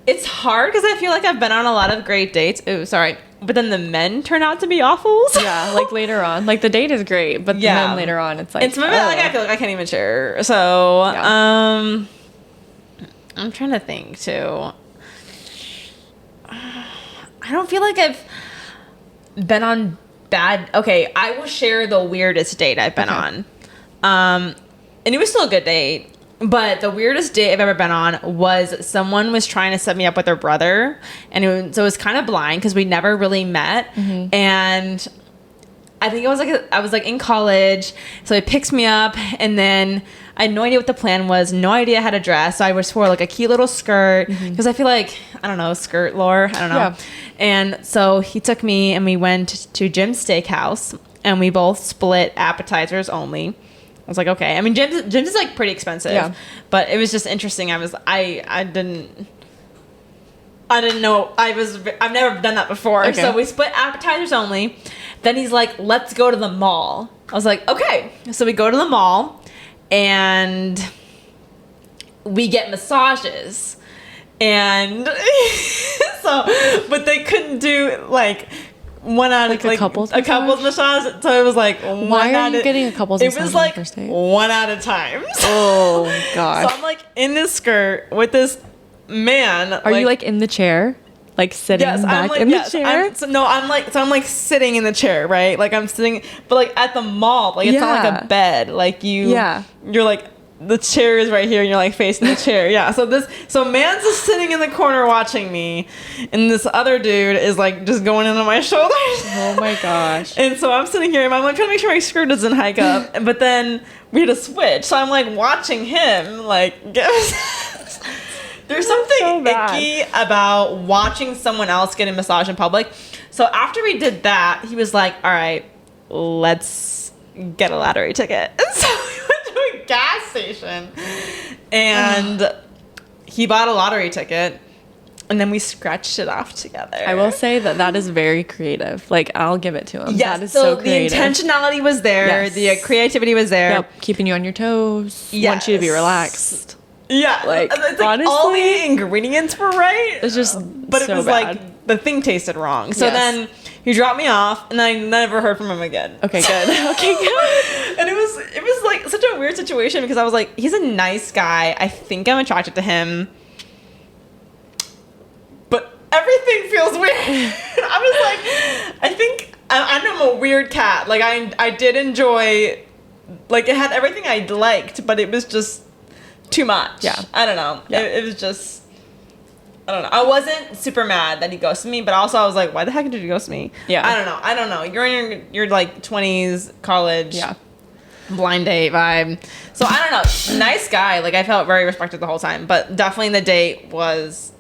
It's hard because I feel like I've been on a lot of great dates. Ooh, sorry. But then the men turn out to be awful. Yeah, like later on. Like the date is great, but then later on it's like... It's maybe like I feel like I can't even share. So, I'm trying to think too. I don't feel like I've been on bad... Okay, I will share the weirdest date I've been on. And it was still a good date. But the weirdest date I've ever been on was someone was trying to set me up with their brother. And so it was kind of blind because we never really met. And I think I was in college. So he picks me up, and then I had no idea what the plan was, no idea how to dress. So I just wore like a cute little skirt because I feel like, I don't know, skirt lore. I don't know. Yeah. And so he took me, and we went to Jim's Steakhouse, and we both split appetizers only. I was like, okay. I mean, Jim's is like pretty expensive, but it was just interesting. I didn't know. I've never done that before. Okay. So we split appetizers only. Then he's like, let's go to the mall. I was like, okay. So we go to the mall, and we get massages, and but they couldn't do like went on like a couple's massage. So it was like, why are you getting a couple's massage? It was like on the first date? 1 at a time. Oh gosh. So I'm like in this skirt with this man. Are you like in the chair? Like sitting back in the chair? I'm like sitting in the chair, right? Like I'm sitting, but like at the mall, like it's not like a bed. Like you're like, the chair is right here and you're like facing the chair. Yeah. So man's just sitting in the corner watching me, and this other dude is like just going into my shoulders. Oh my gosh. And so I'm sitting here and I'm like trying to make sure my skirt doesn't hike up. But then we had to switch. So I'm like watching him like get There's something icky about watching someone else get a massage in public. So after we did that, he was like, all right, let's get a lottery ticket. And so we went to a gas station and he bought a lottery ticket and then we scratched it off together. I will say that is very creative. Like, I'll give it to him. Yes, that is so creative. The intentionality was there. Yes. The creativity was there. Yep, keeping you on your toes. Yes. Want you to be relaxed. Yeah, like honestly, all the ingredients were right. It's just, but it was bad. Like the thing tasted wrong. So then he dropped me off, and I never heard from him again. Okay, good. Okay, good. And it was like such a weird situation because I was like, he's a nice guy. I think I'm attracted to him, but everything feels weird. I was like, I think I'm a weird cat. Like I did enjoy, like it had everything I liked, but it was just too much. Yeah. I don't know. Yeah. It was just, I don't know. I wasn't super mad that he ghosted me, but also I was like, why the heck did you ghost me? Yeah. I don't know. You're in your like 20s, college. Yeah. Blind date vibe. So I don't know. Nice guy. Like I felt very respected the whole time, but definitely the date was,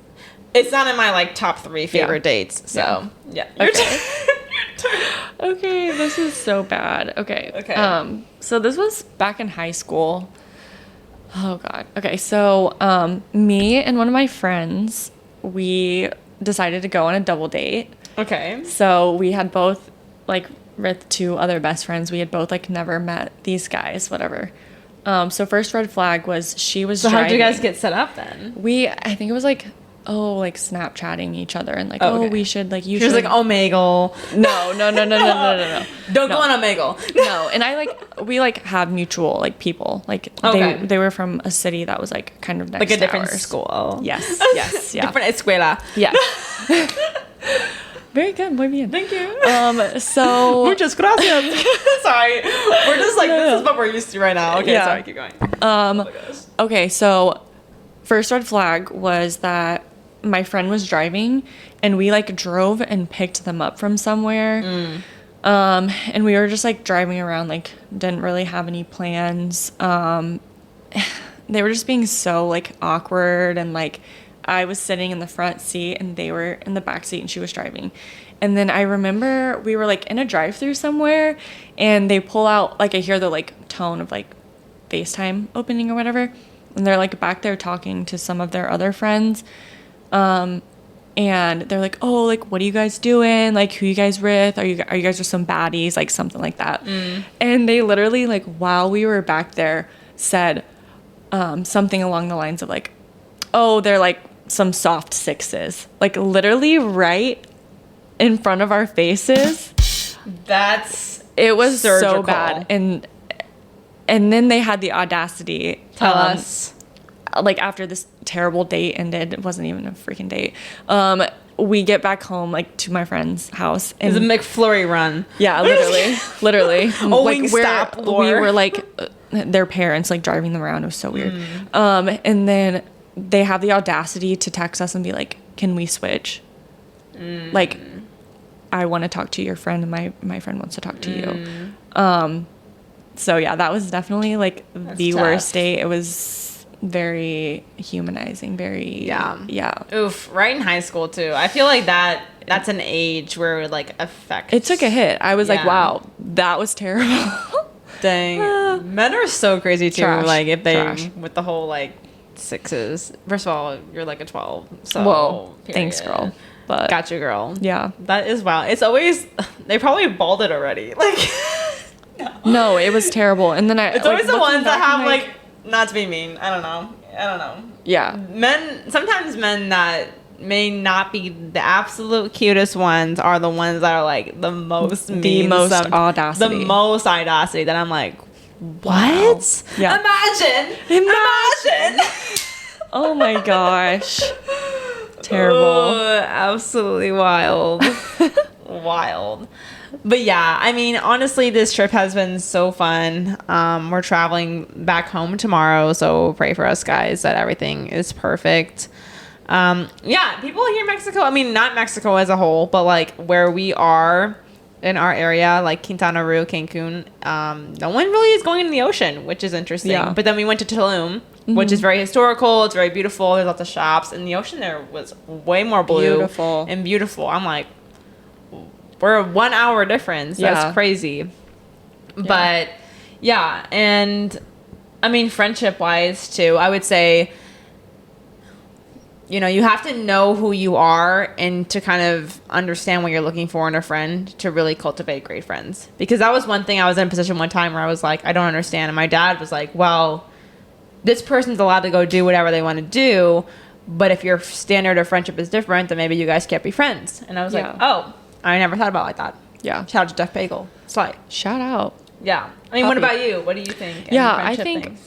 it's not in my like top 3 favorite dates. So yeah. Okay. Okay. This is so bad. Okay. Okay. So this was back in high school. Oh God. Okay. So, me and one of my friends, we decided to go on a double date. Okay. So we had both, like, with 2 other best friends, we had both like never met these guys, whatever. So first red flag was she was driving. So how did you guys get set up then? I think it was like, like Snapchatting each other and like, we should like, you should. She was like, Omegle. No. Don't go on Omegle. No. And we like have mutual like people. Like they were from a city that was like kind of next like a to different ours. school. Yes. Yeah. Different escuela. Yeah. Very good. Muy bien. Thank you. So muchas gracias. Sorry. We're just like, this is what we're used to right now. Okay, sorry, keep going. Okay, so first red flag was that my friend was driving and we like drove and picked them up from somewhere. And we were just like driving around, like didn't really have any plans. They were just being so like awkward, and like I was sitting in the front seat and they were in the back seat and she was driving. And then I remember we were like in a drive-through somewhere and they pull out, like I hear the like tone of like FaceTime opening or whatever. And they're like back there talking to some of their other friends. And they're like, oh, like, what are you guys doing? Like, who you guys with? Are you guys just some baddies? Like something like that. And they literally like, while we were back there, said something along the lines of like, oh, they're like some soft 6s. Like literally right in front of our faces. It was surgical. So bad. And then they had the audacity. Tell us. Like after this terrible date ended, it wasn't even a freaking date. We get back home like to my friend's house. And it was a McFlurry run. Yeah, literally. Oh, like Wingstop lore. We were like their parents like driving them around. It was so weird. And then they have the audacity to text us and be like, "Can we switch?" Like, I want to talk to your friend, and my friend wants to talk to you. So yeah, that was definitely like the worst date. It was very humanizing, yeah. Oof, right in high school too. I feel like that's an age where it would like affect. It took a hit. I was like, wow, that was terrible. Dang. Men are so crazy too. Trash. Like if they with the whole like 6s. First of all, you're like a 12. So whoa, thanks, girl. But got you, girl. Yeah, that is wild. It's always they probably balled it already. Like no, it was terrible. And then it's always the ones that have like, not to be mean, I don't know. Yeah. Sometimes men that may not be the absolute cutest ones are the ones that are like the most audacity. The most audacity that I'm like, what? Wow. Yeah. Imagine. Oh my gosh. Terrible. Oh, absolutely wild. Wild. But yeah, I mean, honestly, this trip has been so fun. We're traveling back home tomorrow, so pray for us, guys, that everything is perfect. Yeah, people here in Mexico, I mean, not Mexico as a whole, but like where we are in our area, like Quintana Roo, Cancun, no one really is going in the ocean, which is interesting. Yeah. But then we went to Tulum, which is very historical. It's very beautiful. There's lots of shops, and the ocean there was way more blue and beautiful. I'm like, we're a 1 hour difference. That's crazy. Yeah. But yeah, and I mean, friendship wise too, I would say, you know, you have to know who you are and to kind of understand what you're looking for in a friend to really cultivate great friends. Because that was one thing. I was in a position one time where I was like, I don't understand. And my dad was like, well, this person's allowed to go do whatever they want to do. But if your standard of friendship is different, then maybe you guys can't be friends. And I was like, oh, I never thought about it like that. Yeah. Shout out to Jeff Bagel. Slide. Shout out. Yeah. I mean, what about you? What do you think? Yeah, I think,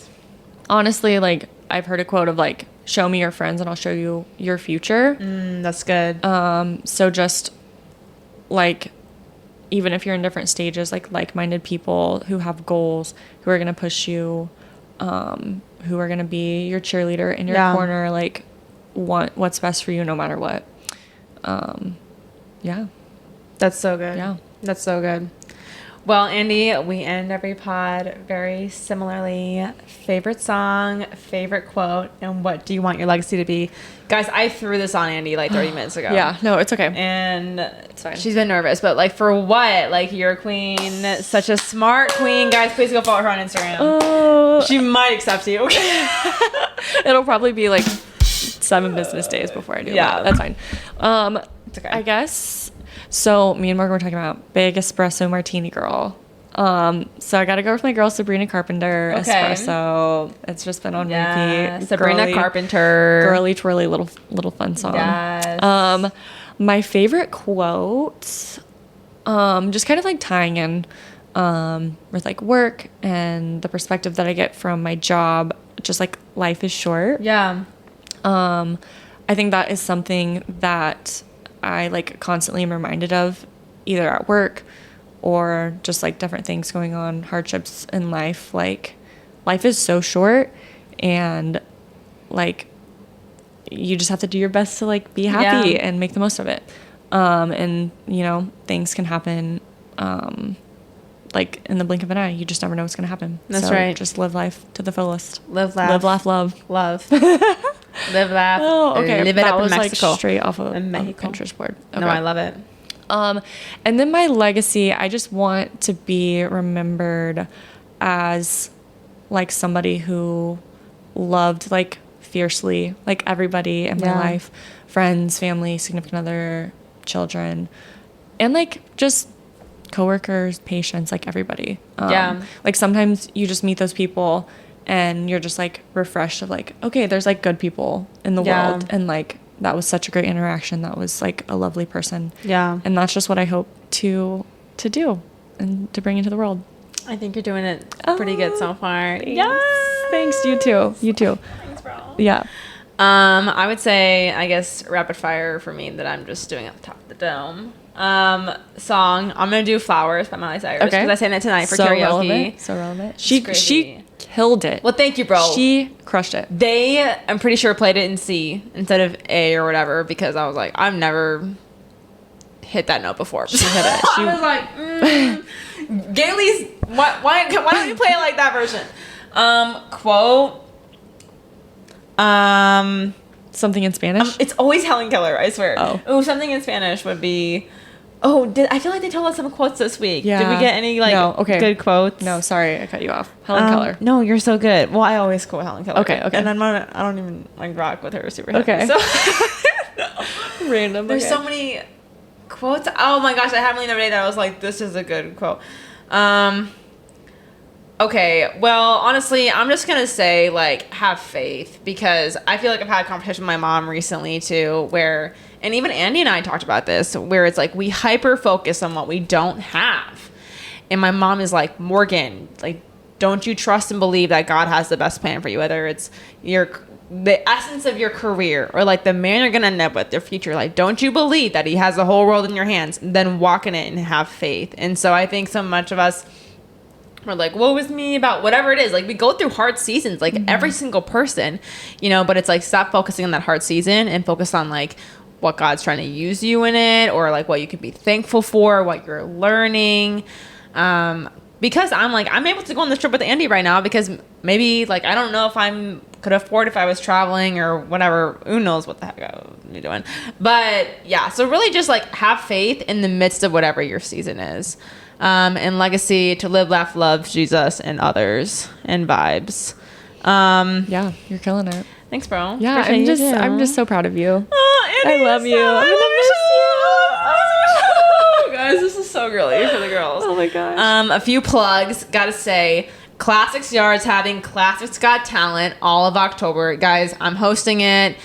honestly, like, I've heard a quote of, like, show me your friends and I'll show you your future. That's good. So just, like, even if you're in different stages, like-minded people who have goals, who are going to push you, who are going to be your cheerleader in your corner, like, want what's best for you no matter what. Yeah. That's so good. Yeah. That's so good. Well, Andie, we end every pod very similarly. Favorite song, favorite quote, and what do you want your legacy to be? Guys, I threw this on Andie like 30 minutes ago. Yeah, no, it's okay. And it's fine. She's been nervous, but like for what? Like you're a queen, such a smart queen. Guys, please go follow her on Instagram. She might accept you. It'll probably be like 7 business days before I do that. That's fine. It's okay. I guess. So me and Morgan were talking about big espresso martini girl. So I got to go with my girl Sabrina Carpenter. Okay. Espresso. It's just been on repeat. Sabrina Carpenter. Girly twirly little fun song. Yes. My favorite quote, just kind of like tying in with like work and the perspective that I get from my job. Just like life is short. Yeah. I think that is something that I like constantly am reminded of, either at work or just like different things going on, hardships in life. Like life is so short, and like you just have to do your best to like be happy and make the most of it. And you know, things can happen like in the blink of an eye. You just never know what's going to happen. That's right. Just live life to the fullest. Live, laugh. Live, laugh, love. Love. Live, laugh. Oh, okay. Live it that up was in Mexico. Like straight off of Pinterest board. Okay. No, I love it. And then my legacy, I just want to be remembered as like somebody who loved like fiercely, like everybody in my life, friends, family, significant other, children, and like just coworkers, patients, like everybody. Like sometimes you just meet those people and you're just like refreshed of like, okay, there's like good people in the world, and like that was such a great interaction. That was like a lovely person. Yeah. And that's just what I hope to do and to bring into the world. I think you're doing it pretty good so far. Thanks. Yes. Thanks. You too. Thanks, bro. Yeah. I would say, I guess, rapid fire for me that I'm just doing at the top of the dome. Song. I'm going to do Flowers by Miley Cyrus. Okay. Because I sang it tonight for karaoke. So relevant. She killed it. Well, thank you, bro. She crushed it. I'm pretty sure, played it in C instead of A or whatever, because I was like, I've never hit that note before. She hit it. I was like, Gailey's, why don't you play it like that version? Quote. Something in Spanish? It's always Helen Keller, I swear. Oh, something in Spanish would be... I feel like they told us some quotes this week. Yeah. Did we get any good quotes? No, sorry, I cut you off. Helen Keller. No, you're so good. Well, I always quote Helen Keller. Okay. And I don't even like rock with her super heavy. Okay. So random. There's so many quotes. Oh my gosh, I had one the other day that I was like, this is a good quote. Okay, well, honestly, I'm just going to say, like, have faith, because I feel like I've had a conversation with my mom recently, too, where, and even Andie and I talked about this, where it's like we hyper-focus on what we don't have. And my mom is like, Morgan, like, don't you trust and believe that God has the best plan for you, whether it's the essence of your career or, like, the man you're going to end up with, their future. Like, don't you believe that he has the whole world in your hands? Then walk in it and have faith. And so I think so much of us, we're like, woe is me about whatever it is. Like, we go through hard seasons, like every single person, you know, but it's like, stop focusing on that hard season and focus on, like, what God's trying to use you in it, or like what you can be thankful for, what you're learning. Because I'm able to go on this trip with Andie right now because maybe, like, I don't know if could afford if I was traveling or whatever. Who knows what the heck I'm doing. But yeah, so really just like have faith in the midst of whatever your season is. And legacy to live, laugh, love Jesus and others and vibes. Yeah, you're killing it. Thanks, bro. Yeah, I'm just so proud of you. Oh, Andie, I love you. I love you. Guys, this is so girly for the girls. Oh my gosh. A few plugs. Gotta say, Classics Yard's having Classics Got Talent all of October. Guys, I'm hosting it.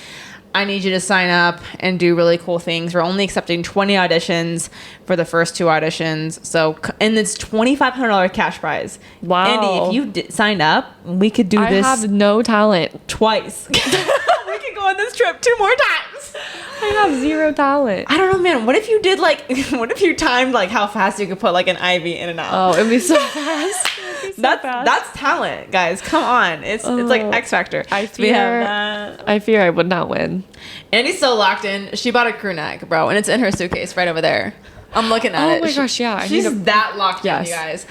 I need you to sign up and do really cool things. We're only accepting 20 auditions for the first 2 auditions. So, and it's $2,500 cash prize. Wow. Andie, if you signed up, we could do this. I have no talent. Twice. We could go on this trip 2 more times. I have 0 talent. I don't know, man. What if you did what if you timed like how fast you could put like an IV in and out? Oh, it'd be so fast. That's talent, guys. Come on. It's like X Factor. I fear I would not win. Andie's so locked in. She bought a crew neck, bro, and it's in her suitcase right over there. I'm looking at it. Oh my gosh, yeah. She's that locked in, you guys.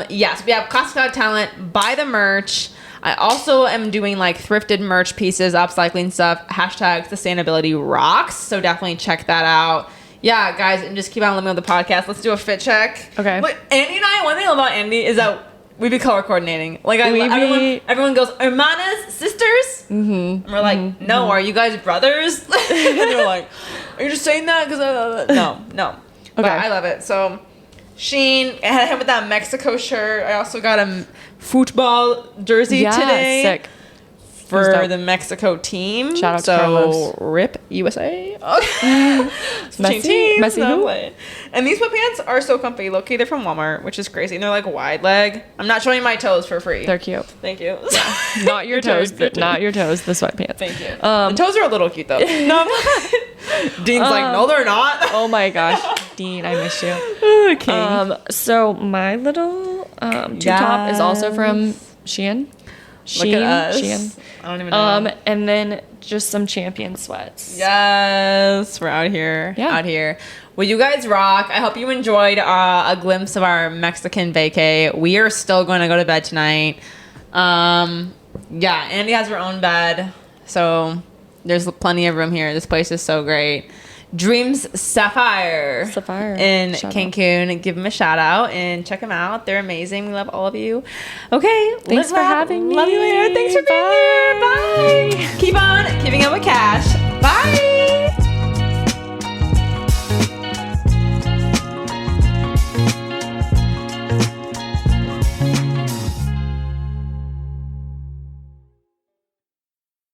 Yes, we have Classic Got Talent. Buy the merch. I also am doing like thrifted merch pieces, upcycling stuff, hashtag sustainability rocks. So definitely check that out. Yeah, guys, and just keep on living with the podcast. Let's do a fit check. Okay. But Andie and I, one thing about Andie is that we be color coordinating. Like everyone goes, hermanas, sisters? Mm-hmm. And we're like, no, are you guys brothers? And they're like, are you just saying that? Because no. Okay. But I love it. So Shein, I had him with that Mexico shirt. I also got a football jersey today. Sick. For the Mexico team. Shout out to Carlos. RIP USA. Messi who? And these sweatpants are so comfy. Low-key, they're from Walmart, which is crazy. And they're like wide leg. I'm not showing my toes for free. They're cute. Thank you. Yeah. Not your toes, not your toes, the sweatpants. Thank you. The toes are a little cute though. No. Dean's like, no, they're not. Oh my gosh. Dean, I miss you. Okay. So my little tube top is also from Shein. Look at us. Shein. I don't even know. And then just some Champion sweats. Yes, we're out here. Yeah. Out here. Well, you guys rock. I hope you enjoyed a glimpse of our Mexican vacay. We are still going to go to bed tonight. Yeah, Andie has her own bed, so there's plenty of room here. This place is so great. Dreams Sapphire in Cancun. Give them a shout out and check them out. They're amazing. We love all of you. Okay. Thanks for having me. Love you later. Thanks for being here. Bye. Keep on keeping up with cash. Bye.